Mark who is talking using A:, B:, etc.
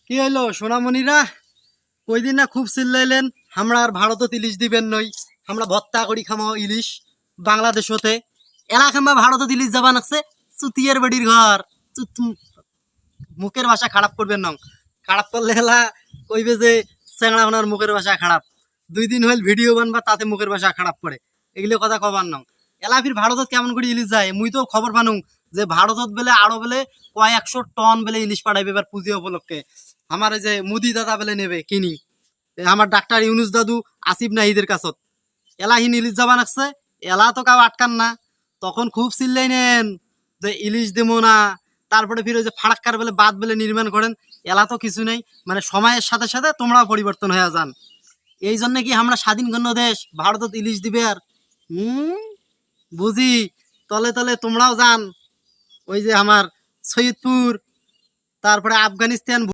A: কি হইলো সোনামণিরা? কইদিন না খুব চিল্লাইলেন আমরা আর ভারতত ইলিশ দিবেন নই, আমরা ভত্তা করি খামাও ইলিশ বাংলাদেশ হতে। এলা খাম্বা ভারতত ইলিশ যাবা নাকছে, চুতিয়ার বাড়ির ঘর। মুখের ভাষা খারাপ করবেন নং, খারাপ করলে এলা কইবে যে চেংড়া ওনার মুখের ভাষা খারাপ। 2 দিন হইল ভিডিও বানবা তাতে মুখের ভাষা খারাপ করে, এগুলো কথা কবার নং। এলা ফির ভারতত কেমন করে ইলিশ যায়? মুই তো খবর পানুং যে ভারতত বেলে আরো বেলে কয়েক 100 টন বেলে ইলিশ পাঠাইবে এবার পুজো উপলক্ষে। আমার এই যে মুদি দাদা বেলে নেবে কিনি, আমার ডাক্তার ইউনুস দাদু আসিফ নাহিদের কাছত। এলা হিন ইলিশ যাবা নাকছে, এলা তো কাউ আটকান না। তখন খুব চিল্লাই নেন যে ইলিশ দেবো না। তারপরে ফিরে যে ফারাক্কার বেলে বাদ বেলে নির্মাণ করেন, এলা তো কিছু নেই। মানে সময়ের সাথে সাথে তোমরাও পরিবর্তন হয়ে যান। এই জন্য কি আমরা স্বাধীন গণ্য দেশ ভারতত ইলিশ দিবে আর? বুঝি। তলে তলে তোমরাও যান, ওই যে আমার সৈয়দপুর, তারপরে আফগানিস্তান